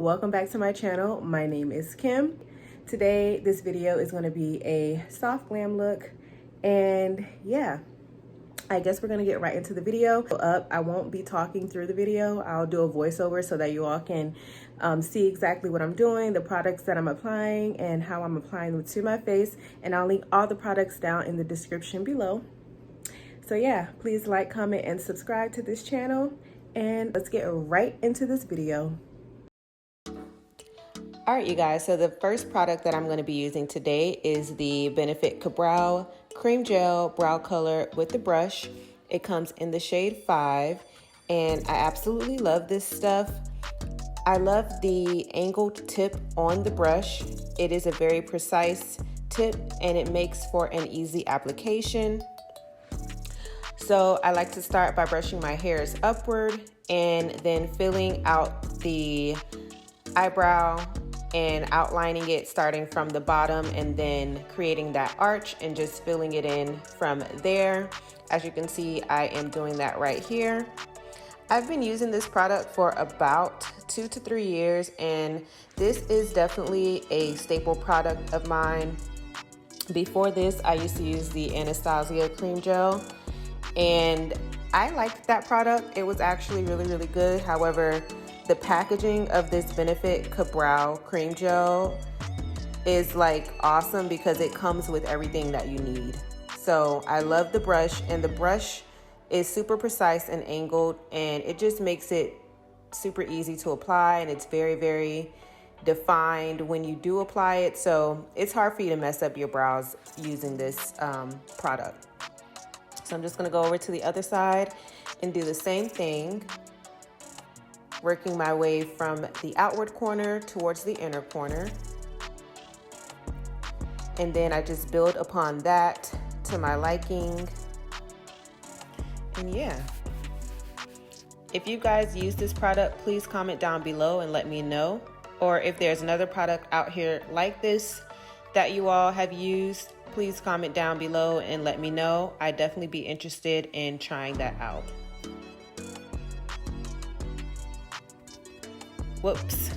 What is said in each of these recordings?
welcome back to my channel. My name is Kim. Today this video is going to be a soft glam look, and yeah, I guess we're going to get right into the video. I won't be talking through the video. I'll do a voiceover so that you all can see exactly what I'm doing, the products that I'm applying, and how I'm applying them to my face, and I'll link all the products down in the description below. So yeah, please like, comment, and subscribe to this channel, and let's get right into this video. All right, you guys, so the first product that I'm going to be using today is the Benefit Ka-Brow Cream Gel Brow Color with the brush. It comes in the shade 5, and I absolutely love this stuff. I love the angled tip on the brush. It is a very precise tip, and it makes for an easy application. So I like to start by brushing my hairs upward and then filling out the eyebrow and outlining it starting from the bottom and then creating that arch and just filling it in from there. As you can see, I am doing that right here. I've been using this product for about 2 to 3 years, and this is definitely a staple product of mine. Before this, I used to use the Anastasia cream gel, and I liked that product. It was actually really good. However, the packaging of this Benefit Ka-Brow cream gel is like awesome because it comes with everything that you need. So I love the brush, and the brush is super precise and angled, and it just makes it super easy to apply, and it's very defined when you do apply it. So it's hard for you to mess up your brows using this product. So I'm just gonna go over to the other side and do the same thing, working my way from the outward corner towards the inner corner. And then I just build upon that to my liking. And yeah, if you guys use this product, please comment down below and let me know. Or if there's another product out here like this that you all have used, please comment down below and let me know. I'd definitely be interested in trying that out. Whoops,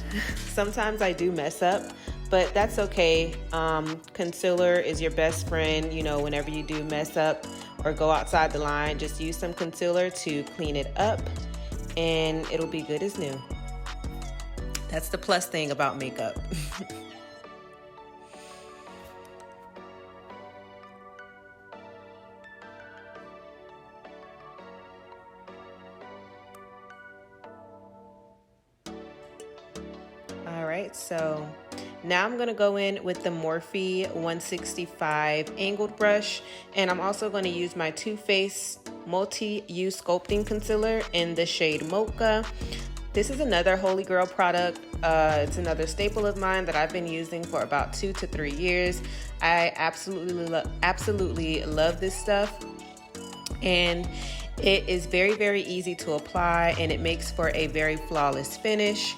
sometimes I do mess up, but that's okay. Concealer is your best friend, you know, whenever you do mess up or go outside the line, just use some concealer to clean it up and it'll be good as new. That's the plus thing about makeup. All right, so now I'm gonna go in with the Morphe 165 angled brush, and I'm also gonna use my Toofaced Multi-Use Sculpting Concealer in the shade Mocha. This is another Holy Grail product. It's another staple of mine that I've been using for about 2 to 3 years. I absolutely love this stuff, and it is very easy to apply, and it makes for a very flawless finish.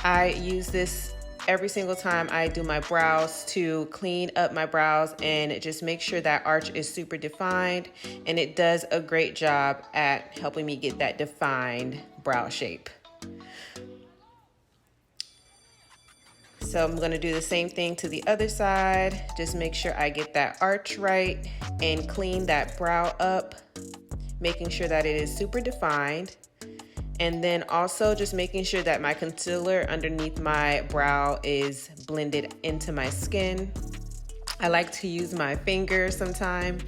I use this every single time I do my brows to clean up my brows and just make sure that arch is super defined, and it does a great job at helping me get that defined brow shape. So I'm gonna do the same thing to the other side. Just make sure I get that arch right and clean that brow up, making sure that it is super defined. And then also just making sure that my concealer underneath my brow is blended into my skin. I like to use my finger sometime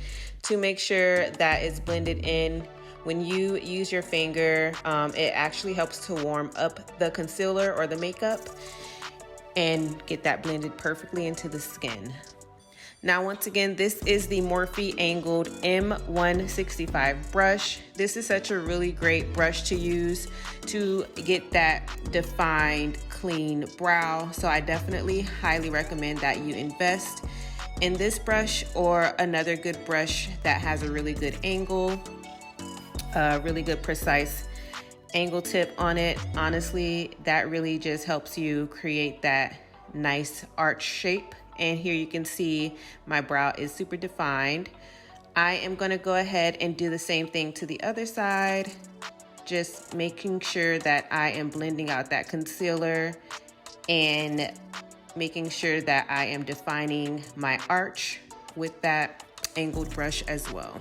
to make sure that it's blended in. When you use your finger, it actually helps to warm up the concealer or the makeup and get that blended perfectly into the skin. Now, once again, this is the Morphe Angled M165 brush. This is such a really great brush to use to get that defined, clean brow. So I definitely highly recommend that you invest in this brush or another good brush that has a really good angle, really good precise angle tip on it. Honestly, that really just helps you create that nice arch shape. And here you can see my brow is super defined. I am gonna go ahead and do the same thing to the other side, just making sure that I am blending out that concealer and making sure that I am defining my arch with that angled brush as well.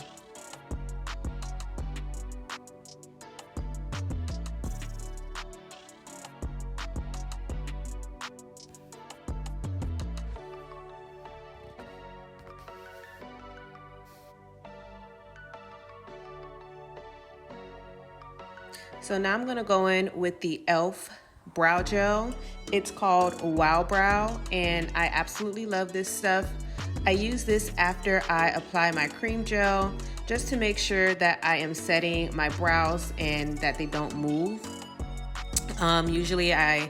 So now I'm gonna go in with the e.l.f. brow gel. It's called Wow Brow, and I absolutely love this stuff. I use this after I apply my cream gel just to make sure that I am setting my brows and that they don't move. Usually I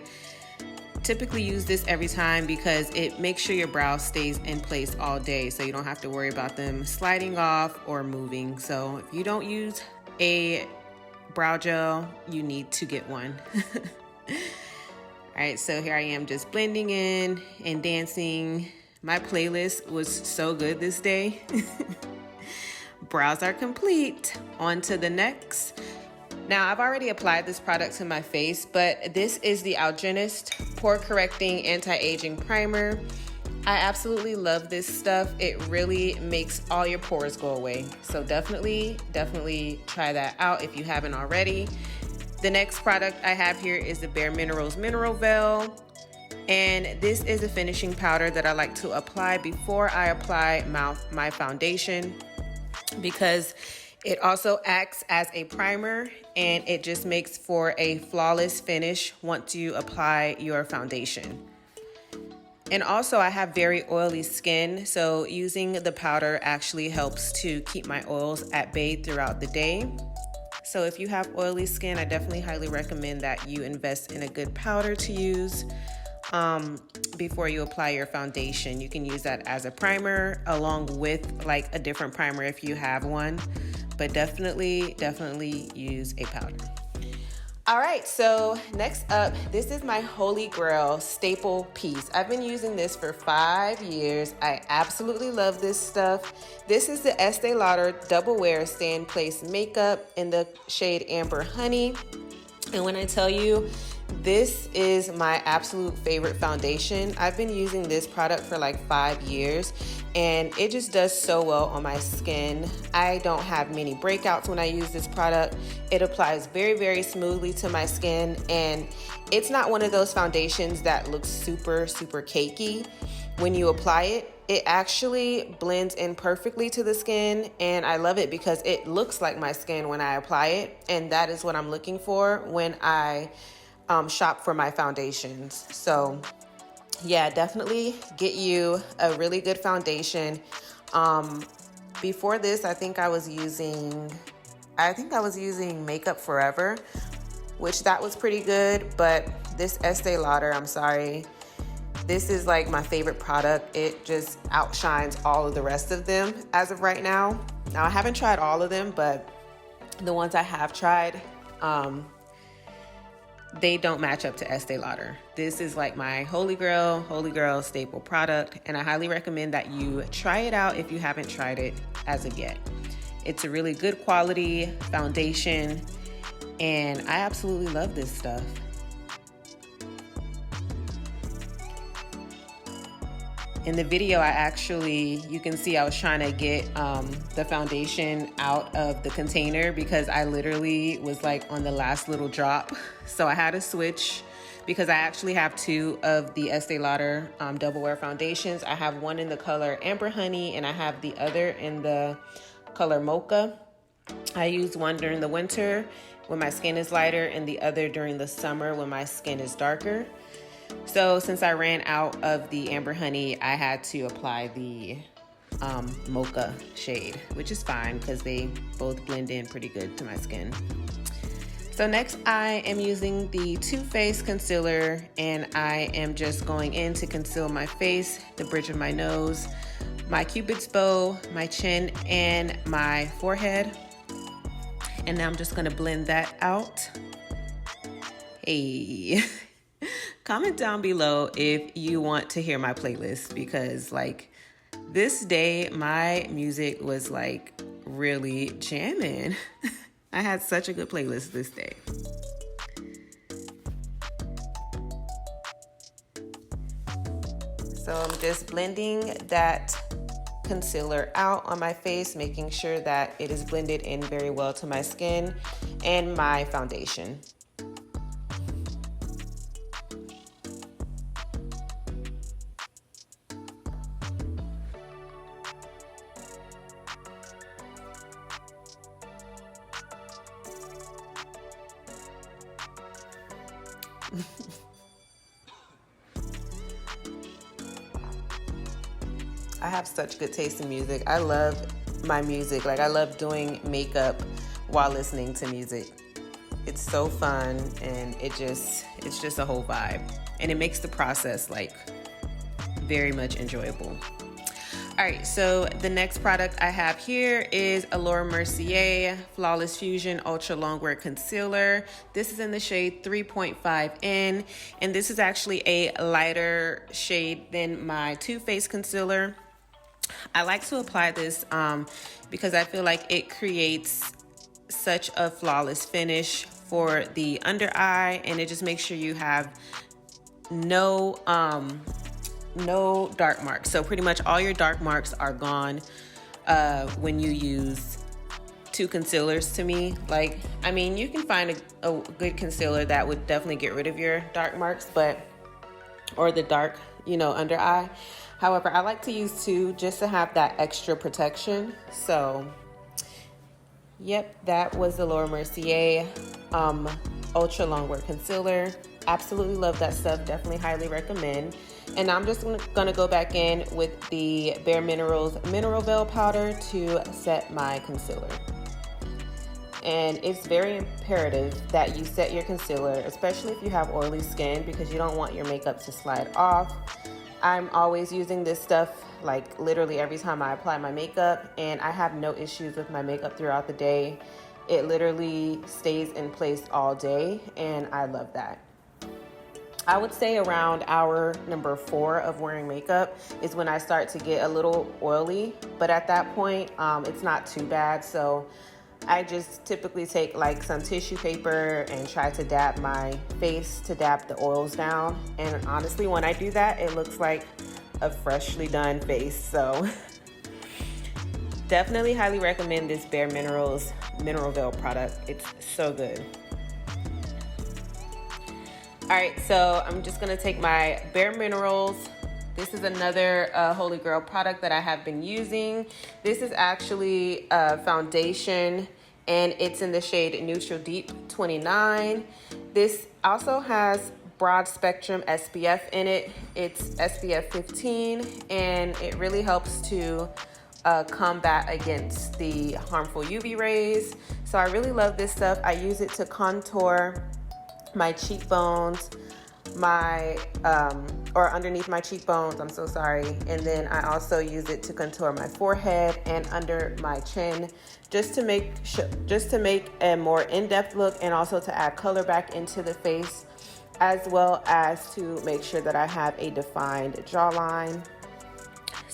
typically use this every time because it makes sure your brow stays in place all day, so you don't have to worry about them sliding off or moving. So if you don't use a brow gel, you need to get one. All right, so here I am just blending in and dancing. My playlist was so good this day. Brows are complete. On to the next. Now, I've already applied this product to my face, but this is the Algenist Pore Correcting Anti-Aging Primer. I absolutely love this stuff. It really makes all your pores go away. So definitely try that out if you haven't already. The next product I have here is the BareMinerals Mineral Veil. And this is a finishing powder that I like to apply before I apply my foundation, because it also acts as a primer and it just makes for a flawless finish once you apply your foundation. And also I have very oily skin, so using the powder actually helps to keep my oils at bay throughout the day. So if you have oily skin, I definitely highly recommend that you invest in a good powder to use before you apply your foundation. You can use that as a primer along with like a different primer if you have one, but definitely use a powder. All right, so next up, this is my Holy Grail staple piece. I've been using this for 5 years. I absolutely love this stuff. This is the Estee Lauder Double Wear Stay in Place Makeup in the shade Amber Honey. And when I tell you, this is my absolute favorite foundation. I've been using this product for like 5 years and it just does so well on my skin. I don't have many breakouts when I use this product. It applies very smoothly to my skin, and it's not one of those foundations that looks super cakey. When you apply it, it actually blends in perfectly to the skin, and I love it because it looks like my skin when I apply it, and that is what I'm looking for when I shop for my foundations. So yeah, definitely get you a really good foundation. Before this, I think I was using Makeup Forever, which that was pretty good, but this Estee Lauder, I'm sorry, this is like my favorite product. It just outshines all of the rest of them as of right now. Now, I haven't tried all of them, but the ones I have tried, they don't match up to Estee Lauder. This is like my holy grail staple product, and I highly recommend that you try it out if you haven't tried it as of yet. It's a really good quality foundation, and I absolutely love this stuff. In the video, you can see I was trying to get the foundation out of the container because I literally was like on the last little drop. So I had to switch because I actually have 2 of the Estee Lauder Double Wear foundations. I have one in the color Amber Honey and I have the other in the color Mocha. I use one during the winter when my skin is lighter and the other during the summer when my skin is darker. So since I ran out of the Amber Honey, I had to apply the Mocha shade, which is fine because they both blend in pretty good to my skin. So next I am using the Toofaced concealer, and I am just going in to conceal my face, the bridge of my nose, my cupid's bow, my chin, and my forehead. And now I'm just gonna blend that out. Hey. Comment down below if you want to hear my playlist, because like this day my music was like really jamming. I had such a good playlist this day. So I'm just blending that concealer out on my face, making sure that it is blended in very well to my skin and my foundation. I have such good taste in music. I love my music. Like, I love doing makeup while listening to music. It's so fun, and it's just a whole vibe. And it makes the process like very much enjoyable. All right, so the next product I have here is Allure Mercier Flawless Fusion Ultra Longwear Concealer. This is in the shade 3.5N, and this is actually a lighter shade than my Toofaced concealer. I like to apply this because I feel like it creates such a flawless finish for the under eye, and it just makes sure you have no dark marks. So pretty much all your dark marks are gone when you use two concealers. To me, like, I mean, you can find a good concealer that would definitely get rid of your dark marks, or the dark, under eye. However, I like to use two just to have that extra protection. So yep, that was the Allure Mercier Ultra Longwear Concealer. Absolutely love that stuff. Definitely highly recommend. And I'm just gonna go back in with the BareMinerals Mineral Veil Powder to set my concealer. And it's very imperative that you set your concealer, especially if you have oily skin, because you don't want your makeup to slide off. I'm always using this stuff like literally every time I apply my makeup, and I have no issues with my makeup throughout the day. It literally stays in place all day, and I love that. I would say around hour number 4 of wearing makeup is when I start to get a little oily, but at that point, it's not too bad. So I just typically take like some tissue paper and try to dab my face to dab the oils down. And honestly, when I do that, it looks like a freshly done face. So definitely highly recommend this BareMinerals Mineral Veil product. It's so good. All right, so I'm just gonna take my BareMinerals. This is another Holy Grail product that I have been using. This is actually a foundation, and it's in the shade Neutral Deep 29. This also has broad spectrum SPF in it. It's SPF 15, and it really helps to combat against the harmful UV rays. So I really love this stuff. I use it to contour my cheekbones, or underneath my cheekbones, I'm so sorry. And then I also use it to contour my forehead and under my chin, just to make a more in-depth look, and also to add color back into the face, as well as to make sure that I have a defined jawline.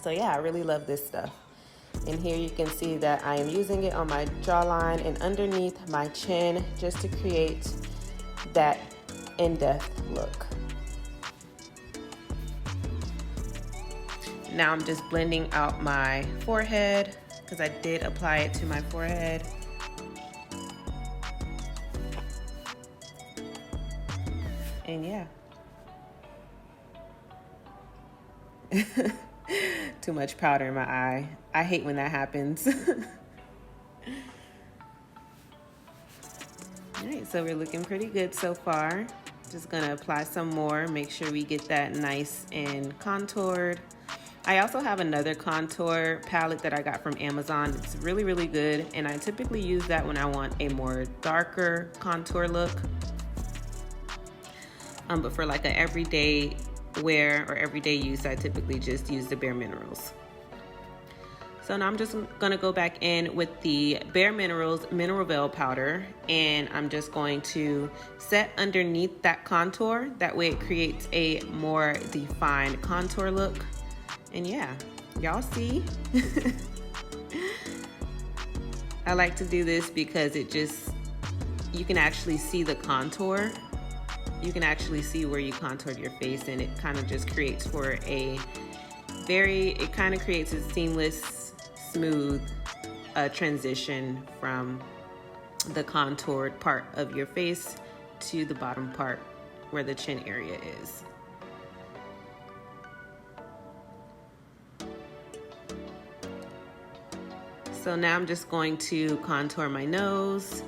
So yeah, I really love this stuff. And here you can see that I am using it on my jawline and underneath my chin, just to create that in-depth look. Now I'm just blending out my forehead, because I did apply it to my forehead. And yeah. Too much powder in my eye. I hate when that happens. All right, so we're looking pretty good so far. Just gonna apply some more, make sure we get that nice and contoured. I also have another contour palette that I got from Amazon. It's really, really good, and I typically use that when I want a more darker contour look. But for like an everyday wear or everyday use, I typically just use the BareMinerals. So now I'm just gonna go back in with the BareMinerals Mineral Veil Powder, and I'm just going to set underneath that contour. That way it creates a more defined contour look. And yeah, y'all see? I like to do this because you can actually see the contour you can actually see where you contoured your face, and it kind of just creates for a it kind of creates a seamless, smooth transition from the contoured part of your face to the bottom part where the chin area is. So now I'm just going to contour my nose,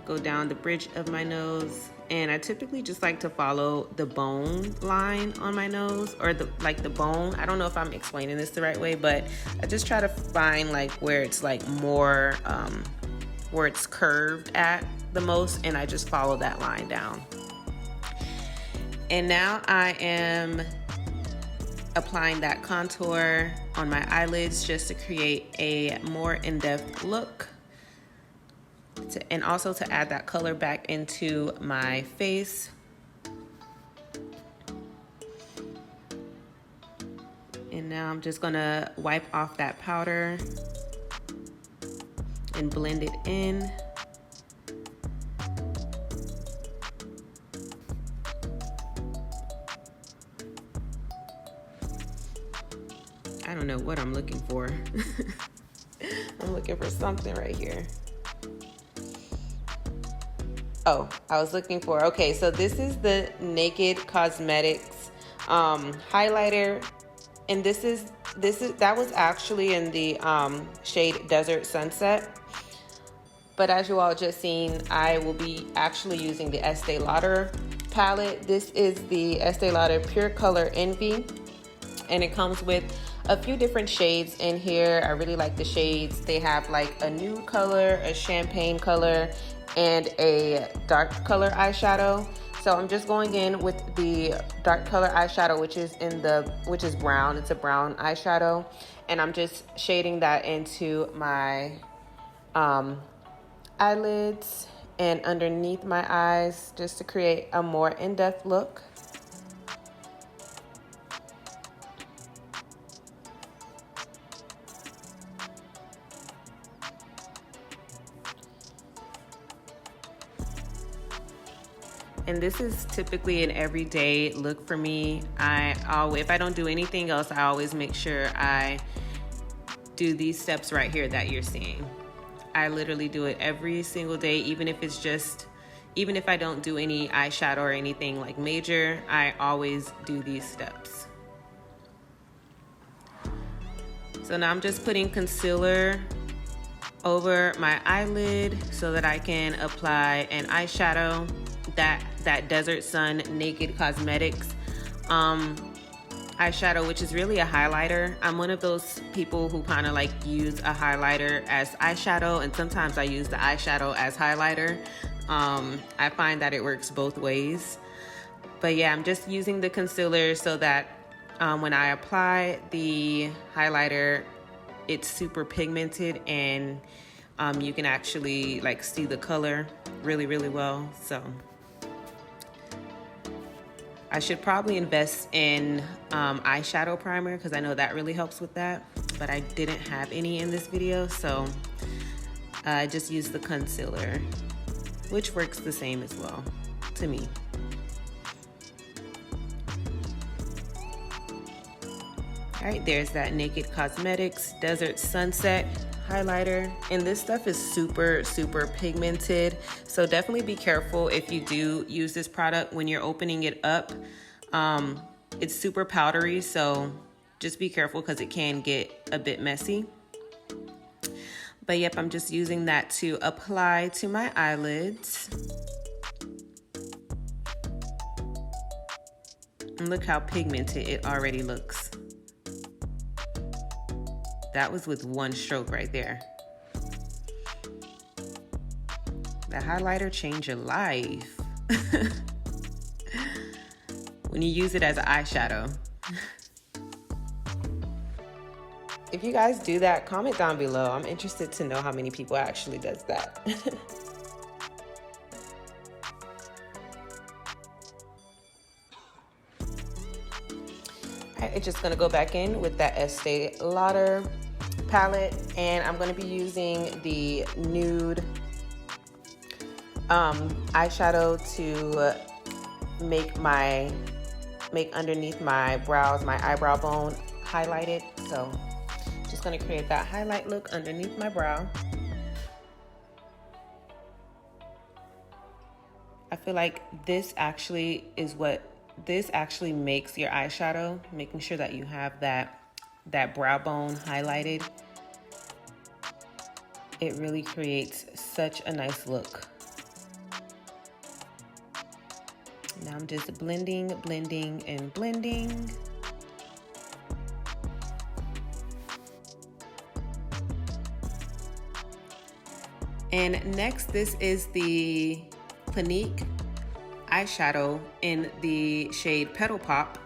go down the bridge of my nose, and I typically just like to follow the bone line on my nose, or the bone. I don't know if I'm explaining this the right way, but I just try to find like where it's like more, where it's curved at the most, and I just follow that line down. And now I am applying that contour on my eyelids just to create a more in-depth look, and also to add that color back into my face. And now I'm just gonna wipe off that powder and blend it in. I don't know what I'm looking for. I'm looking for something right here. Oh, I was looking for, okay, so this is the Naked Cosmetics highlighter, and that was actually in the shade Desert Sunset. But as you all just seen, I will be actually using the Estee Lauder palette. This is the Estee Lauder Pure Color Envy, and it comes with a few different shades in here. I really like the shades. They have like a nude color, a champagne color, and a dark color eyeshadow. So I'm just going in with the dark color eyeshadow, which is brown. It's a brown eyeshadow, and I'm just shading that into my eyelids and underneath my eyes, just to create a more in-depth look. And this is typically an everyday look for me. If I don't do anything else, I always make sure I do these steps right here that you're seeing. I literally do it every single day, even if I don't do any eyeshadow or anything like major, I always do these steps. So now I'm just putting concealer over my eyelid so that I can apply an eyeshadow, that Desert Sun Naked Cosmetics eyeshadow, which is really a highlighter. I'm one of those people who kind of like use a highlighter as eyeshadow, and sometimes I use the eyeshadow as highlighter. I find that it works both ways. But yeah, I'm just using the concealer so that when I apply the highlighter, it's super pigmented, and you can actually like see the color really, really well. So I should probably invest in eyeshadow primer, because I know that really helps with that, but I didn't have any in this video, so I just used the concealer, which works the same as well to me. All right, there's that Naked Cosmetics Desert Sunset highlighter, and this stuff is super, super pigmented, so definitely be careful if you do use this product when you're opening it up. It's super powdery, so just be careful because it can get a bit messy. But yep, I'm just using that to apply to my eyelids. And look how pigmented it already looks. That was with one stroke right there. The highlighter changed your life. When you use it as an eyeshadow. If you guys do that, comment down below. I'm interested to know how many people actually does that. Alright, it's just gonna go back in with that Estee Lauder palette, and I'm gonna be using the nude eyeshadow to make underneath my brows, my eyebrow bone highlighted. So just gonna create that highlight look underneath my brow. I feel like this actually makes your eyeshadow, making sure that you have that brow bone highlighted. It really creates such a nice look. Now I'm just blending, blending, and blending. And next, this is the Clinique eyeshadow in the shade Petal Pop.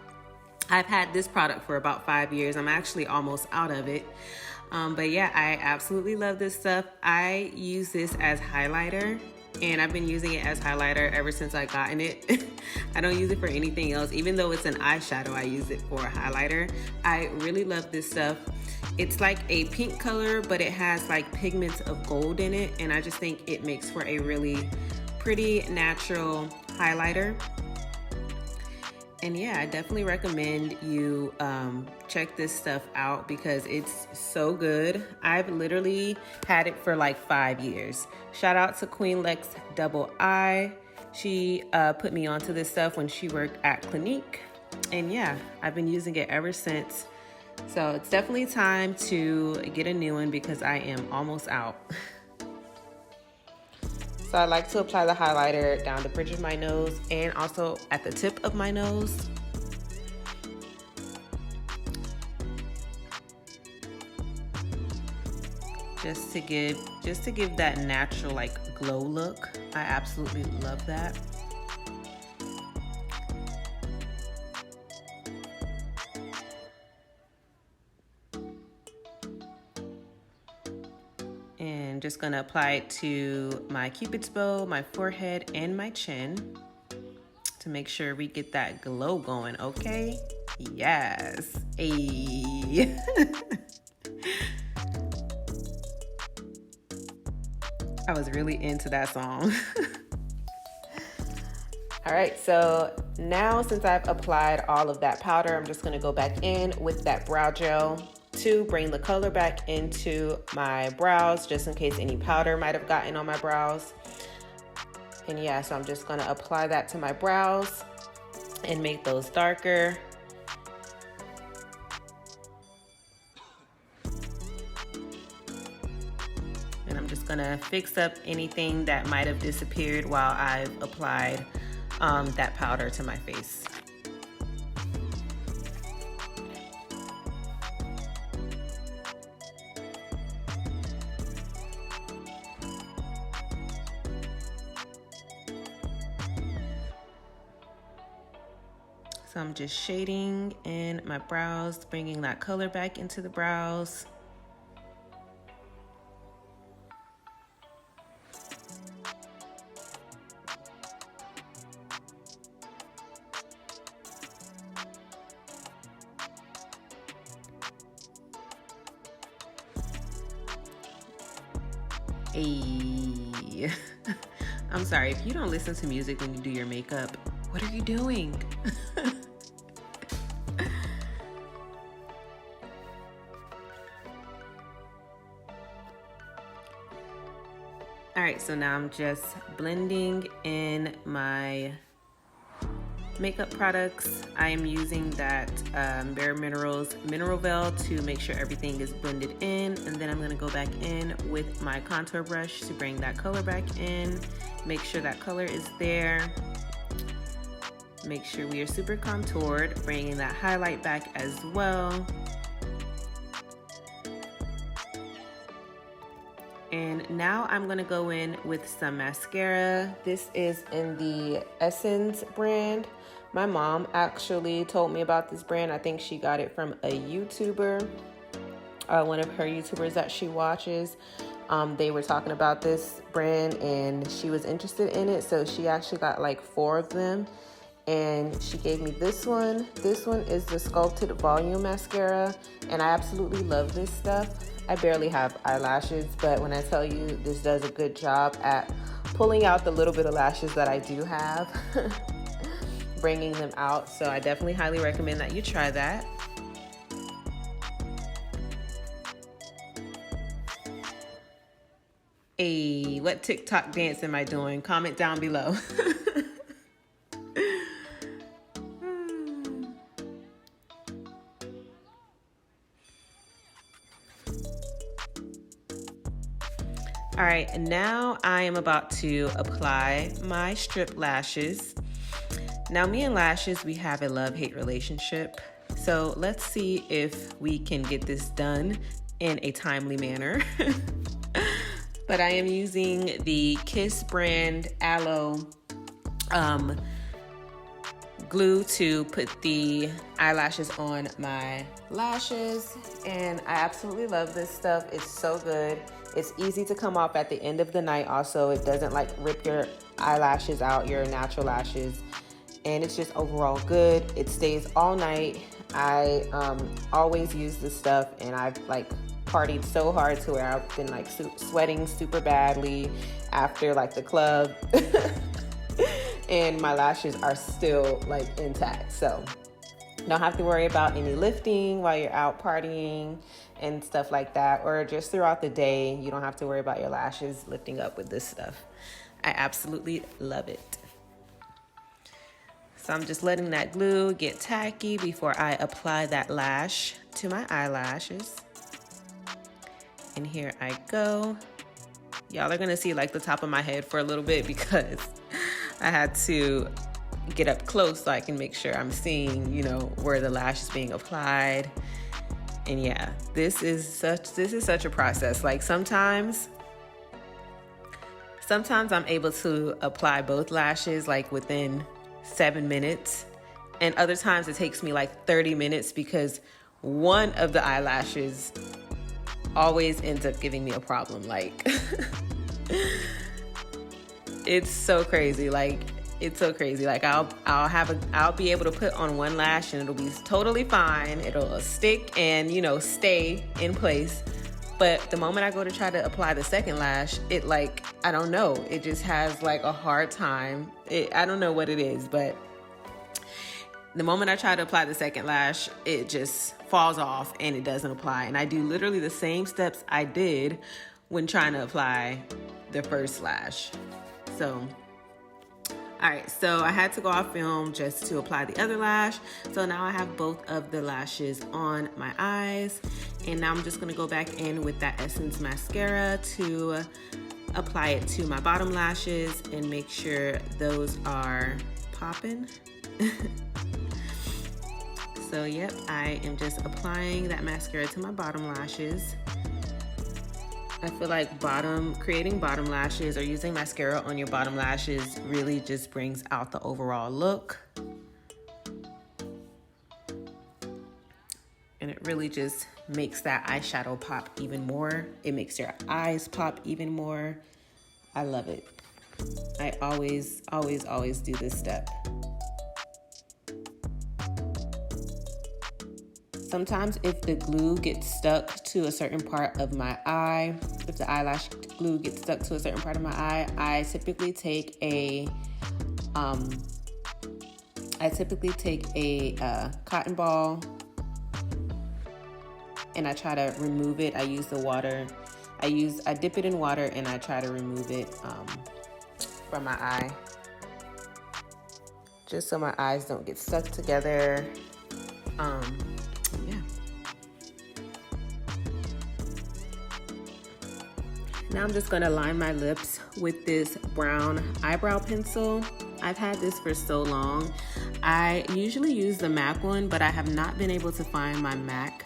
I've had this product for about 5 years. I'm actually almost out of it. But yeah, I absolutely love this stuff. I use this as highlighter, and I've been using it as highlighter ever since I gotten it. I don't use it for anything else. Even though it's an eyeshadow, I use it for a highlighter. I really love this stuff. It's like a pink color, but it has like pigments of gold in it, and I just think it makes for a really pretty natural highlighter. And yeah, I definitely recommend you check this stuff out because it's so good. I've literally had it for like 5 years. Shout out to Queen Lex Double Eye. She put me onto this stuff when she worked at Clinique. And yeah, I've been using it ever since. So it's definitely time to get a new one because I am almost out. So I like to apply the highlighter down the bridge of my nose and also at the tip of my nose. Just to give that natural like glow look. I absolutely love that. And just gonna apply it to my Cupid's bow, my forehead, and my chin to make sure we get that glow going, okay? Yes. Ayy. I was really into that song. All right, so now since I've applied all of that powder, I'm just gonna go back in with that brow gel to bring the color back into my brows, just in case any powder might have gotten on my brows. And yeah, so I'm just gonna apply that to my brows and make those darker. And I'm just gonna fix up anything that might have disappeared while I've applied that powder to my face. So I'm just shading in my brows, bringing that color back into the brows. Hey. I'm sorry, if you don't listen to music when you do your makeup, what are you doing? All right, so now I'm just blending in my makeup products. I am using that BareMinerals Mineral Veil to make sure everything is blended in, and then I'm gonna go back in with my contour brush to bring that color back in, make sure that color is there. Make sure we are super contoured, bringing that highlight back as well. And now I'm gonna go in with some mascara. This is in the Essence brand. My mom actually told me about this brand. I think she got it from a YouTuber, one of her YouTubers that she watches. They were talking about this brand and she was interested in it. So she actually got like 4 of them. And she gave me this one. This one is the Sculpted Volume Mascara, and I absolutely love this stuff. I barely have eyelashes, but when I tell you this does a good job at pulling out the little bit of lashes that I do have. bringing them out. So I definitely highly recommend that you try that. Hey, what TikTok dance am I doing? Comment down below. All right, and now I am about to apply my strip lashes. Now, me and lashes, we have a love-hate relationship. So let's see if we can get this done in a timely manner. But I am using the Kiss brand aloe glue to put the eyelashes on my lashes, and I absolutely love this stuff. It's so good. It's easy to come off at the end of the night. Also, it doesn't like rip your eyelashes out, your natural lashes, and it's just overall good. It stays all night. I always use this stuff, and I've like partied so hard to where I've been like sweating super badly after like the club. And my lashes are still like intact, so don't have to worry about any lifting while you're out partying and stuff like that, or just throughout the day. You don't have to worry about your lashes lifting up with this stuff. I absolutely love it. So I'm just letting that glue get tacky before I apply that lash to my eyelashes. And here I go. Y'all are gonna see like the top of my head for a little bit because I had to get up close so I can make sure I'm seeing, you know, where the lash is being applied. And yeah, this is such a process. Like sometimes I'm able to apply both lashes like within 7 minutes, and other times it takes me like 30 minutes because one of the eyelashes always ends up giving me a problem. Like it's so crazy. Like it's so crazy. Like I'll be able to put on one lash and it'll be totally fine. It'll stick and, you know, stay in place. But the moment I go to try to apply the second lash, it like, I don't know, it just has like a hard time. I don't know what it is, but the moment I try to apply the second lash, it just falls off and it doesn't apply. And I do literally the same steps I did when trying to apply the first lash. So, all right, so I had to go off film just to apply the other lash. So now I have both of the lashes on my eyes. And now I'm just gonna go back in with that Essence mascara to apply it to my bottom lashes and make sure those are popping. So yep, I am just applying that mascara to my bottom lashes. I feel like creating bottom lashes or using mascara on your bottom lashes really just brings out the overall look. And it really just makes that eyeshadow pop even more. It makes your eyes pop even more. I love it. I always do this step. Sometimes if the glue gets stuck to a certain part of my eye, if the eyelash glue gets stuck to a certain part of my eye, I typically take a cotton ball and I try to remove it. I use the water. I dip it in water and I try to remove it from my eye, just so my eyes don't get stuck together. Yeah. Now I'm just gonna line my lips with this brown eyebrow pencil. I've had this for so long. I usually use the MAC one, but I have not been able to find my MAC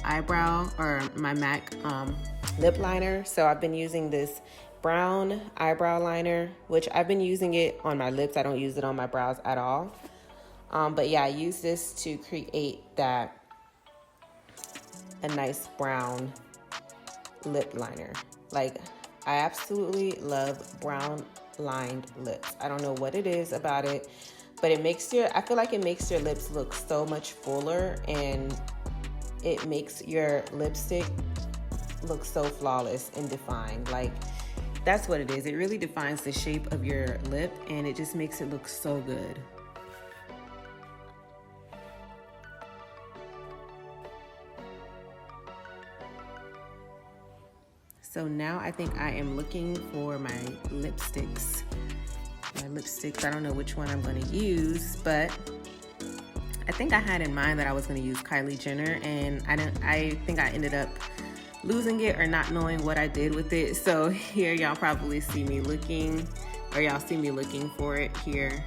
eyebrow or my MAC lip liner. So I've been using this brown eyebrow liner, which I've been using it on my lips. I don't use it on my brows at all. But yeah, I use this to create a nice brown lip liner. Like, I absolutely love brown lined lips. I don't know what it is about it, but I feel like it makes your lips look so much fuller, and it makes your lipstick look so flawless and defined. Like, that's what it is. It really defines the shape of your lip, and it just makes it look so good. So now I think I am looking for my lipsticks. I don't know which one I'm gonna use, but I think I had in mind that I was gonna use Kyliejenner, and I think I ended up losing it or not knowing what I did with it. So here y'all probably see me looking, or y'all see me looking for it here.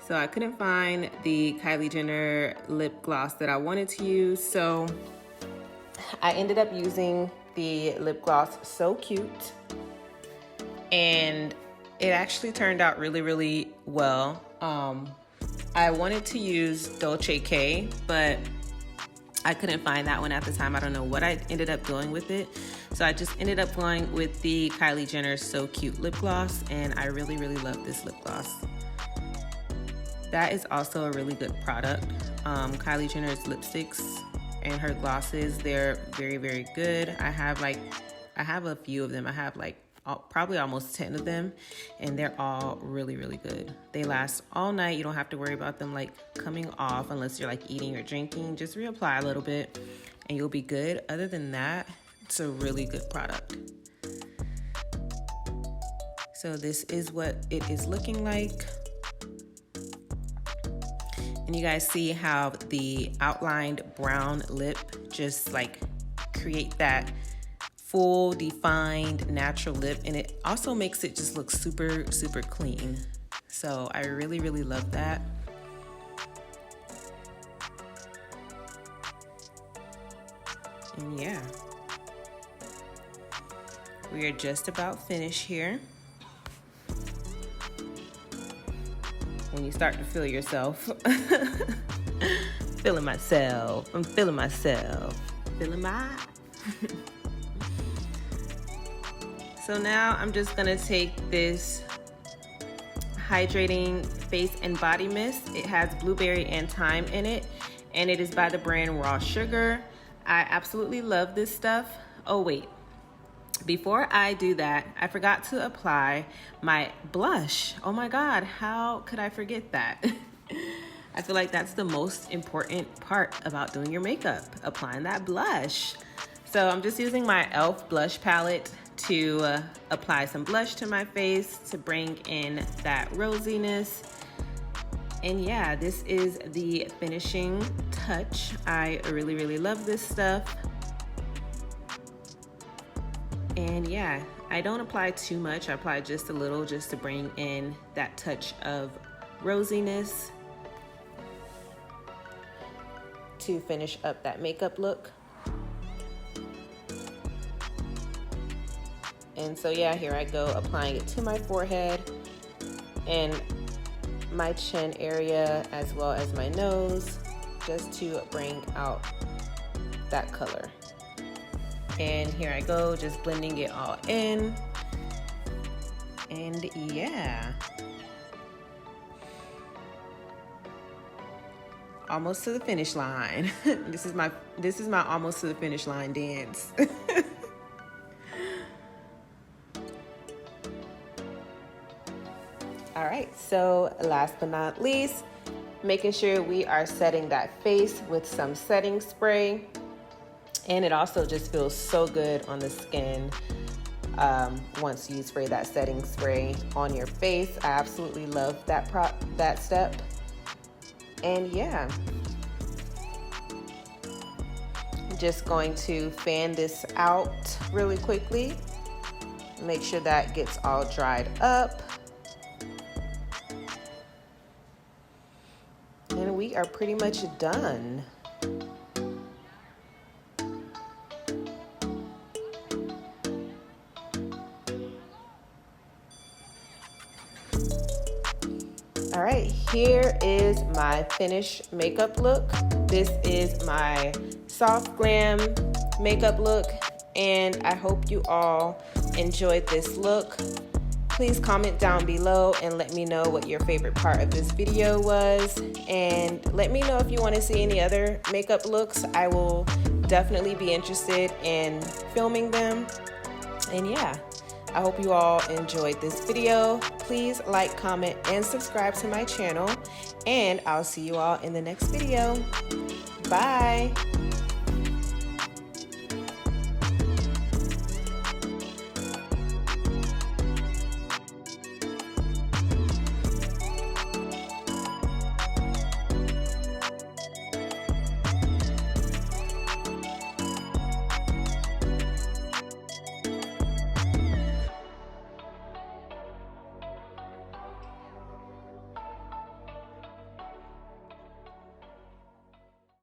So I couldn't find the Kyliejenner lip gloss that I wanted to use, so I ended up using the lip gloss So Cute, and it actually turned out really, really well. I wanted to use Dolce K, but I couldn't find that one at the time. I don't know what I ended up doing with it. So I just ended up going with the Kyliejenner So Cute lip gloss, and I really, really love this lip gloss. That is also a really good product. Kyliejenner's lipsticks and her glosses, they're very, very good. I have a few of them. I have like probably almost 10 of them, and they're all really, really good. They last all night. You don't have to worry about them like coming off unless you're like eating or drinking. Just reapply a little bit and you'll be good. Other than that, it's a really good product. So this is what it is looking like. And you guys see how the outlined brown lip just like create that full defined natural lip, and it also makes it just look super, super clean. So I really, really love that. And yeah, we are just about finished here. When you start to feel yourself. Feeling myself. I'm feeling myself. Feeling my... So now I'm just gonna take this hydrating face and body mist. It has blueberry and thyme in it, and it is by the brand Raw Sugar. I absolutely love this stuff. Oh wait, before I do that, I forgot to apply my blush. Oh my God, how could I forget that? I feel like that's the most important part about doing your makeup, applying that blush. So I'm just using my e.l.f. blush palette to apply some blush to my face to bring in that rosiness. And yeah, this is the finishing touch. I really, really love this stuff. And yeah, I don't apply too much. I apply just a little just to bring in that touch of rosiness to finish up that makeup look. And so yeah, here I go applying it to my forehead and my chin area as well as my nose, just to bring out that color. And here I go, just blending it all in. And yeah, almost to the finish line. This is my almost to the finish line dance. All right, so last but not least, making sure we are setting that face with some setting spray. And it also just feels so good on the skin once you spray that setting spray on your face. I absolutely love that step. And yeah, I'm just going to fan this out really quickly. Make sure that gets all dried up. And we are pretty much done. All right, here is my finished makeup look. This is my soft glam makeup look, and I hope you all enjoyed this look. Please comment down below and let me know what your favorite part of this video was, and let me know if you want to see any other makeup looks. I will definitely be interested in filming them. And yeah, I hope you all enjoyed this video. please like, comment, and subscribe to my channel. And I'll see you all in the next video. Bye.